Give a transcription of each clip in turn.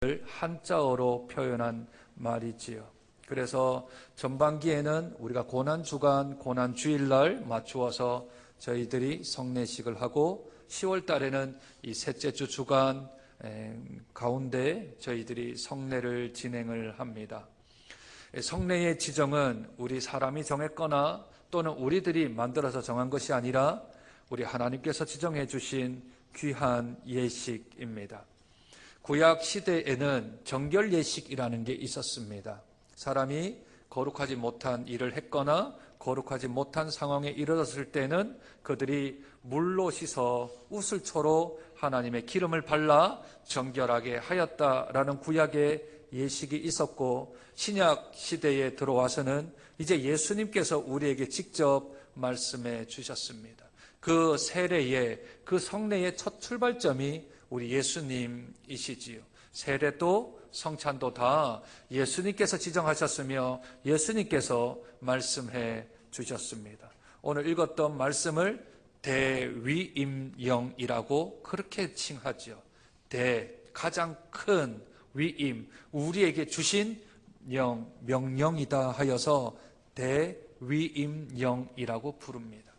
한자어로 표현한 말이지요. 그래서 전반기에는 우리가 고난주간, 고난주일날 맞추어서 저희들이 성례식을 하고 10월 달에는 이 셋째 주 주간 가운데 저희들이 성례를 진행을 합니다. 성례의 지정은 우리 사람이 정했거나 또는 우리들이 만들어서 정한 것이 아니라 우리 하나님께서 지정해 주신 귀한 예식입니다. 구약 시대에는 정결 예식이라는 게 있었습니다. 사람이 거룩하지 못한 일을 했거나 거룩하지 못한 상황에 이르렀을 때는 그들이 물로 씻어 우슬초로 하나님의 기름을 발라 정결하게 하였다라는 구약의 예식이 있었고, 신약 시대에 들어와서는 이제 예수님께서 우리에게 직접 말씀해 주셨습니다. 그 세례의, 그 성례의 첫 출발점이 우리 예수님이시지요. 세례도 성찬도 다 예수님께서 지정하셨으며 예수님께서 말씀해 주셨습니다. 오늘 읽었던 말씀을 대위임령이라고 그렇게 칭하죠. 가장 큰 위임, 우리에게 주신 명령이다 하여서 대위임령이라고 부릅니다.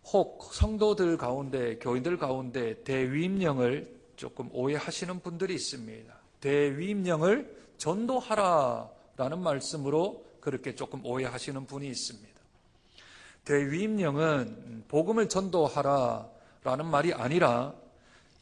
혹 성도들 가운데, 교인들 가운데 대위임령을 조금 오해하시는 분들이 있습니다. 대위임령을 전도하라라는 말씀으로 그렇게 조금 오해하시는 분이 있습니다. 대위임령은 복음을 전도하라라는 말이 아니라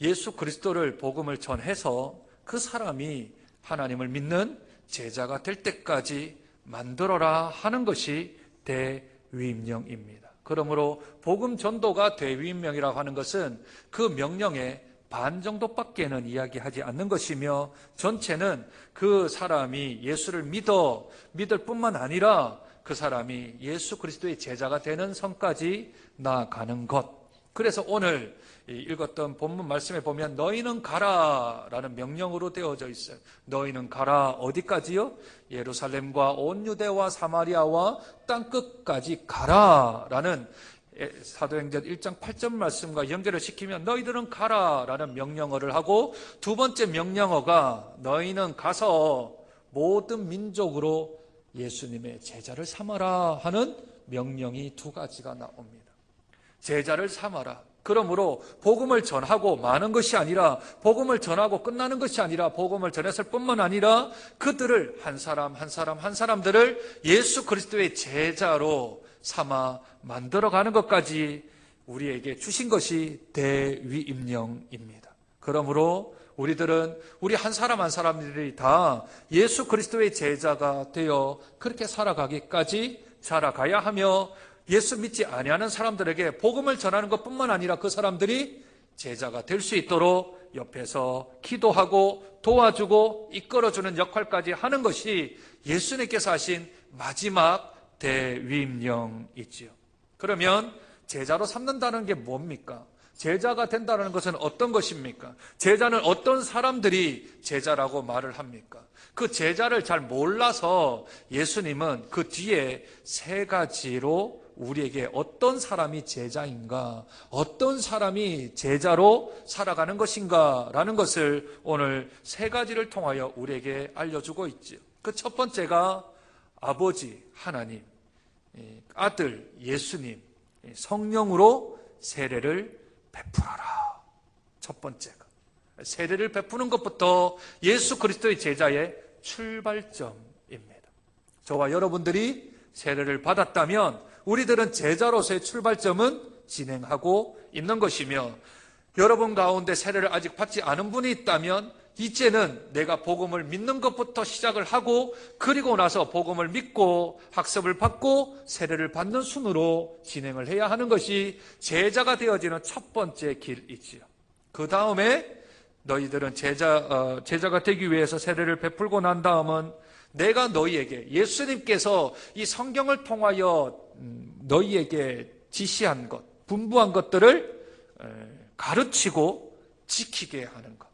예수 그리스도를 복음을 전해서 그 사람이 하나님을 믿는 제자가 될 때까지 만들어라 하는 것이 대위임령입니다. 그러므로 복음 전도가 대위임령이라고 하는 것은 그 명령의 반 정도밖에는 이야기하지 않는 것이며, 전체는 그 사람이 예수를 믿을 뿐만 아니라 그 사람이 예수 그리스도의 제자가 되는 선까지 나아가는 것. 그래서 오늘 읽었던 본문 말씀에 보면 너희는 가라라는 명령으로 되어져 있어요. 너희는 가라. 어디까지요? 예루살렘과 온 유대와 사마리아와 땅끝까지 가라라는 사도행전 1장 8절 말씀과 연결을 시키면 너희들은 가라라는 명령어를 하고, 두 번째 명령어가 너희는 가서 모든 민족으로 예수님의 제자를 삼아라 하는 명령이 두 가지가 나옵니다. 제자를 삼아라. 그러므로 복음을 전하고 마는 것이 아니라, 복음을 전하고 끝나는 것이 아니라, 복음을 전했을 뿐만 아니라 그들을 한 사람들을 예수 그리스도의 제자로 삼아 만들어가는 것까지 우리에게 주신 것이 대위임령입니다. 그러므로 우리들은 우리 한 사람들이 다 예수 그리스도의 제자가 되어 그렇게 살아가기까지 자라가야 하며, 예수 믿지 아니하는 사람들에게 복음을 전하는 것뿐만 아니라 그 사람들이 제자가 될 수 있도록 옆에서 기도하고 도와주고 이끌어주는 역할까지 하는 것이 예수님께서 하신 마지막 대위임령이지요. 그러면 제자로 삼는다는 게 뭡니까? 제자가 된다는 것은 어떤 것입니까? 제자는 어떤 사람들이 제자라고 말을 합니까? 그 제자를 잘 몰라서 예수님은 그 뒤에 세 가지로 우리에게 어떤 사람이 제자인가, 어떤 사람이 제자로 살아가는 것인가 라는 것을 오늘 세 가지를 통하여 우리에게 알려주고 있죠. 그 첫 번째가 아버지 하나님, 아들 예수님, 성령으로 세례를 베풀어라. 첫 번째가 세례를 베푸는 것부터 예수 그리스도의 제자의 출발점입니다. 저와 여러분들이 세례를 받았다면 우리들은 제자로서의 출발점은 진행하고 있는 것이며, 여러분 가운데 세례를 아직 받지 않은 분이 있다면 이제는 내가 복음을 믿는 것부터 시작을 하고, 그리고 나서 복음을 믿고 학습을 받고 세례를 받는 순으로 진행을 해야 하는 것이 제자가 되어지는 첫 번째 길이지요. 그 다음에 너희들은 제자가 되기 위해서 세례를 베풀고 난 다음은 내가 너희에게, 예수님께서 이 성경을 통하여 너희에게 지시한 것, 분부한 것들을 가르치고 지키게 하는 것.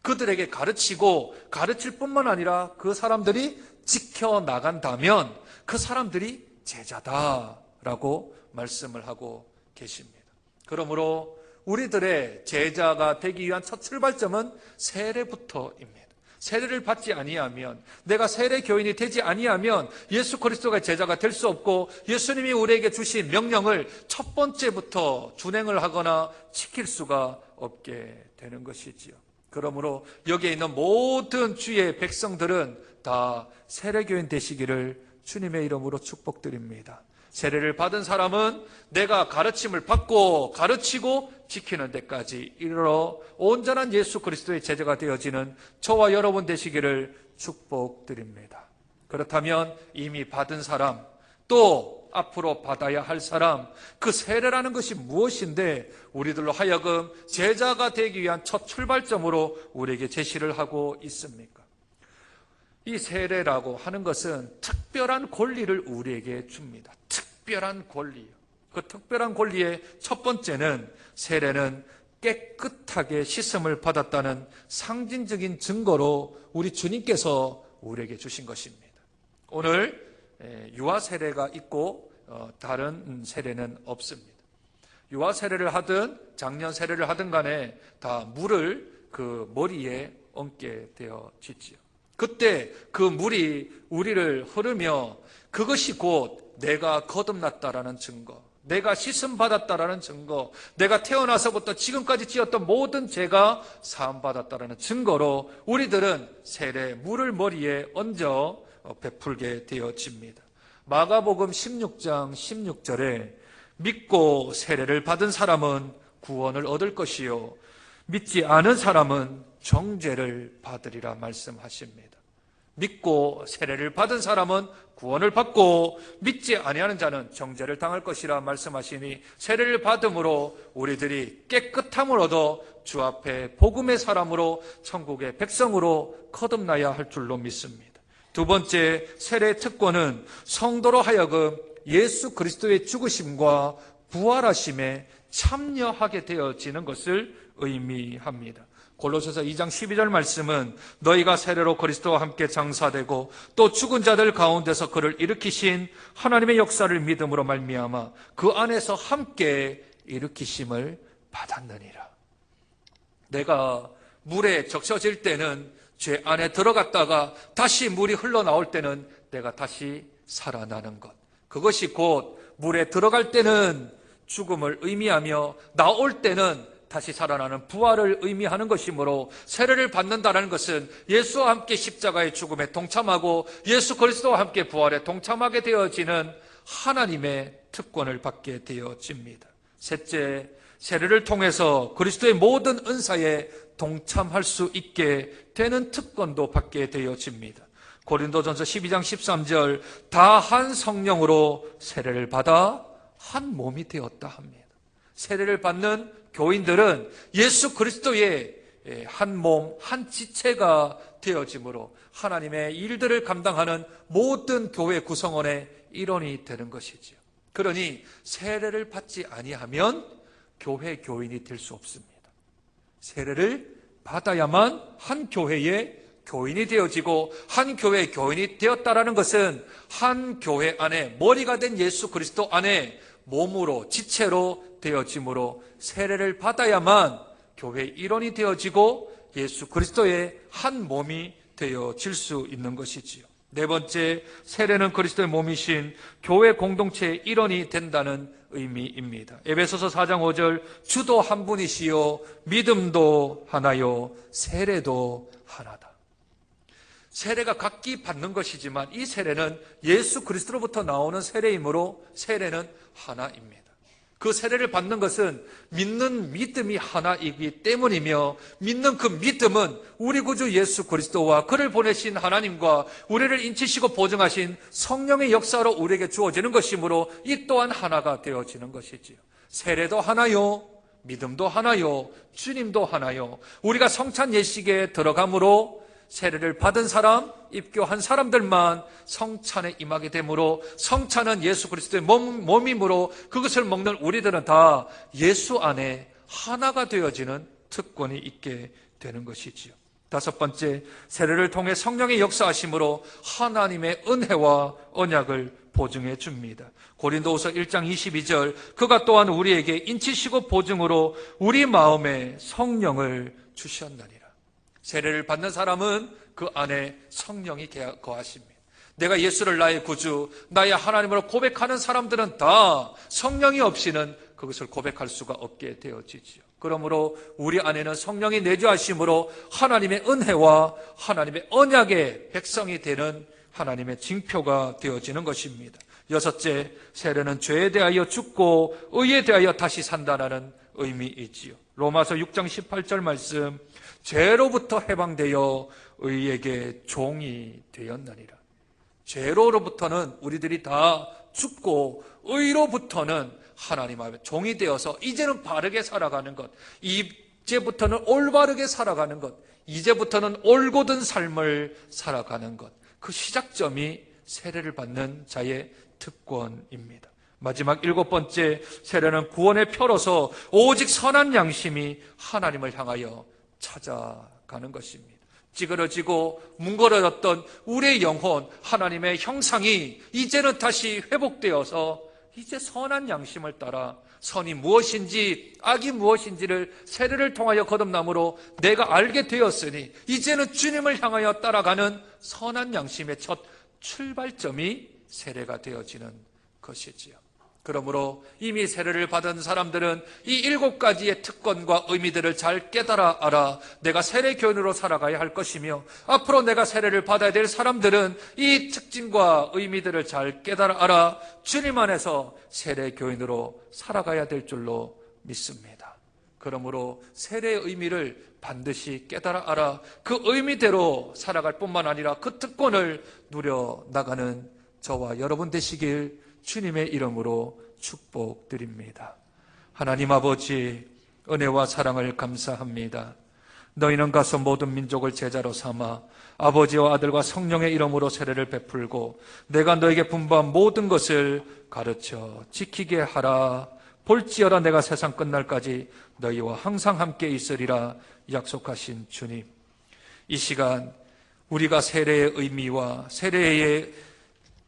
그들에게 가르치고 가르칠 뿐만 아니라 그 사람들이 지켜나간다면 그 사람들이 제자다라고 말씀을 하고 계십니다. 그러므로 우리들의 제자가 되기 위한 첫 출발점은 세례부터입니다. 세례를 받지 아니하면, 내가 세례 교인이 되지 아니하면 예수 그리스도가 제자가 될 수 없고, 예수님이 우리에게 주신 명령을 첫 번째부터 준행을 하거나 지킬 수가 없게 되는 것이지요. 그러므로 여기에 있는 모든 주의 백성들은 다 세례 교인 되시기를 주님의 이름으로 축복드립니다. 세례를 받은 사람은 내가 가르침을 받고 가르치고 지키는 데까지 이르러 온전한 예수 그리스도의 제자가 되어지는 저와 여러분 되시기를 축복드립니다. 그렇다면 이미 받은 사람, 또 앞으로 받아야 할 사람, 그 세례라는 것이 무엇인데 우리들로 하여금 제자가 되기 위한 첫 출발점으로 우리에게 제시를 하고 있습니까? 이 세례라고 하는 것은 특별한 권리를 우리에게 줍니다. 특별한 권리요. 그 특별한 권리의 첫 번째는, 세례는 깨끗하게 씻음을 받았다는 상징적인 증거로 우리 주님께서 우리에게 주신 것입니다. 오늘 유아 세례가 있고 다른 세례는 없습니다. 유아 세례를 하든 장년 세례를 하든 간에 다 물을 그 머리에 얹게 되어지지요. 그때 그 물이 우리를 흐르며 그것이 곧 내가 거듭났다라는 증거, 내가 씻음 받았다라는 증거, 내가 태어나서부터 지금까지 지었던 모든 죄가 사함 받았다라는 증거로 우리들은 세례 물을 머리에 얹어 베풀게 되어집니다. 마가복음 16장 16절에 믿고 세례를 받은 사람은 구원을 얻을 것이요 믿지 않은 사람은 정죄를 받으리라 말씀하십니다. 믿고 세례를 받은 사람은 구원을 받고 믿지 아니하는 자는 정죄를 당할 것이라 말씀하시니, 세례를 받음으로 우리들이 깨끗함을 얻어 주 앞에 복음의 사람으로 천국의 백성으로 거듭나야 할 줄로 믿습니다. 두 번째, 세례의 특권은 성도로 하여금 예수 그리스도의 죽으심과 부활하심에 참여하게 되어지는 것을 의미합니다. 골로새서 2장 12절 말씀은 너희가 세례로 그리스도와 함께 장사되고 또 죽은 자들 가운데서 그를 일으키신 하나님의 역사를 믿음으로 말미암아 그 안에서 함께 일으키심을 받았느니라. 내가 물에 적셔질 때는 죄 안에 들어갔다가 다시 물이 흘러나올 때는 내가 다시 살아나는 것, 그것이 곧 물에 들어갈 때는 죽음을 의미하며 나올 때는 다시 살아나는 부활을 의미하는 것이므로, 세례를 받는다는 것은 예수와 함께 십자가의 죽음에 동참하고 예수 그리스도와 함께 부활에 동참하게 되어지는 하나님의 특권을 받게 되어집니다. 셋째, 세례를 통해서 그리스도의 모든 은사에 동참할 수 있게 되는 특권도 받게 되어집니다. 고린도전서 12장 13절, 다 한 성령으로 세례를 받아 한 몸이 되었다 합니다. 세례를 받는 교인들은 예수 그리스도의 한 몸, 한 지체가 되어지므로 하나님의 일들을 감당하는 모든 교회 구성원의 일원이 되는 것이지요. 그러니 세례를 받지 아니하면 교회 교인이 될 수 없습니다. 세례를 받아야만 한 교회의 교인이 되어지고, 한 교회의 교인이 되었다라는 것은 한 교회 안에 머리가 된 예수 그리스도 안에 몸으로 지체로 되어지므로 세례를 받아야만 교회의 일원이 되어지고 예수 그리스도의 한 몸이 되어질 수 있는 것이지요. 네 번째, 세례는 그리스도의 몸이신 교회 공동체의 일원이 된다는 의미입니다. 에베소서 4장 5절, 주도 한 분이시요 믿음도 하나요 세례도 하나다. 세례가 각기 받는 것이지만 이 세례는 예수 그리스도로부터 나오는 세례이므로 세례는 하나입니다. 그 세례를 받는 것은 믿는 믿음이 하나이기 때문이며, 믿는 그 믿음은 우리 구주 예수 그리스도와 그를 보내신 하나님과 우리를 인치시고 보증하신 성령의 역사로 우리에게 주어지는 것이므로 이 또한 하나가 되어지는 것이지요. 세례도 하나요, 믿음도 하나요, 주님도 하나요. 우리가 성찬 예식에 들어가므로 세례를 받은 사람, 입교한 사람들만 성찬에 임하게 되므로, 성찬은 예수 그리스도의 몸이므로 그것을 먹는 우리들은 다 예수 안에 하나가 되어지는 특권이 있게 되는 것이지요. 다섯 번째, 세례를 통해 성령의 역사하심으로 하나님의 은혜와 언약을 보증해 줍니다. 고린도후서 1장 22절, 그가 또한 우리에게 인치시고 보증으로 우리 마음에 성령을 주셨나니라. 세례를 받는 사람은 그 안에 성령이 거하십니다. 내가 예수를 나의 구주, 나의 하나님으로 고백하는 사람들은 다 성령이 없이는 그것을 고백할 수가 없게 되어지지요. 그러므로 우리 안에는 성령이 내주하심으로 하나님의 은혜와 하나님의 언약의 백성이 되는 하나님의 징표가 되어지는 것입니다. 여섯째, 세례는 죄에 대하여 죽고 의에 대하여 다시 산다라는 의미이지요. 로마서 6장 18절 말씀, 죄로부터 해방되어 의에게 종이 되었느니라. 죄로부터는 우리들이 다 죽고 의로부터는 하나님 앞에 종이 되어서 이제는 바르게 살아가는 것, 이제부터는 올바르게 살아가는 것, 이제부터는 올곧은 삶을 살아가는 것, 그 시작점이 세례를 받는 자의 특권입니다. 마지막 일곱 번째, 세례는 구원의 표로서 오직 선한 양심이 하나님을 향하여 찾아가는 것입니다. 찌그러지고 뭉그러졌던 우리의 영혼, 하나님의 형상이 이제는 다시 회복되어서 이제 선한 양심을 따라 선이 무엇인지 악이 무엇인지를 세례를 통하여 거듭남으로 내가 알게 되었으니 이제는 주님을 향하여 따라가는 선한 양심의 첫 출발점이 세례가 되어지는 것이지요. 그러므로 이미 세례를 받은 사람들은 이 7가지의 특권과 의미들을 잘 깨달아 알아 내가 세례 교인으로 살아가야 할 것이며, 앞으로 내가 세례를 받아야 될 사람들은 이 특징과 의미들을 잘 깨달아 알아 주님 안에서 세례 교인으로 살아가야 될 줄로 믿습니다. 그러므로 세례의 의미를 반드시 깨달아 알아 그 의미대로 살아갈 뿐만 아니라 그 특권을 누려나가는 저와 여러분 되시길 주님의 이름으로 축복드립니다. 하나님 아버지, 은혜와 사랑을 감사합니다. 너희는 가서 모든 민족을 제자로 삼아 아버지와 아들과 성령의 이름으로 세례를 베풀고 내가 너에게 분부한 모든 것을 가르쳐 지키게 하라. 볼지어다 내가 세상 끝날까지 너희와 항상 함께 있으리라 약속하신 주님, 이 시간 우리가 세례의 의미와 세례의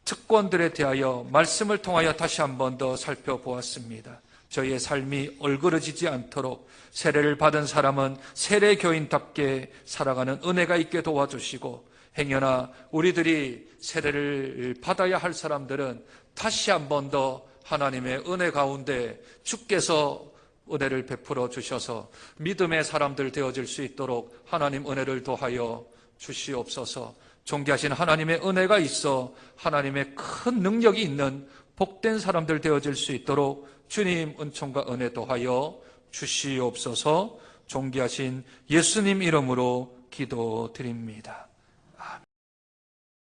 특권들에 대하여 말씀을 통하여 다시 한 번 더 살펴보았습니다. 저희의 삶이 얼그러지지 않도록 세례를 받은 사람은 세례 교인답게 살아가는 은혜가 있게 도와주시고, 행여나 우리들이 세례를 받아야 할 사람들은 다시 한 번 더 하나님의 은혜 가운데 주께서 은혜를 베풀어 주셔서 믿음의 사람들 되어질 수 있도록 하나님 은혜를 더하여 주시옵소서. 존귀하신 하나님의 은혜가 있어 하나님의 큰 능력이 있는 복된 사람들 되어질 수 있도록 주님 은총과 은혜 더하여 주시옵소서. 존귀하신 예수님 이름으로 기도드립니다.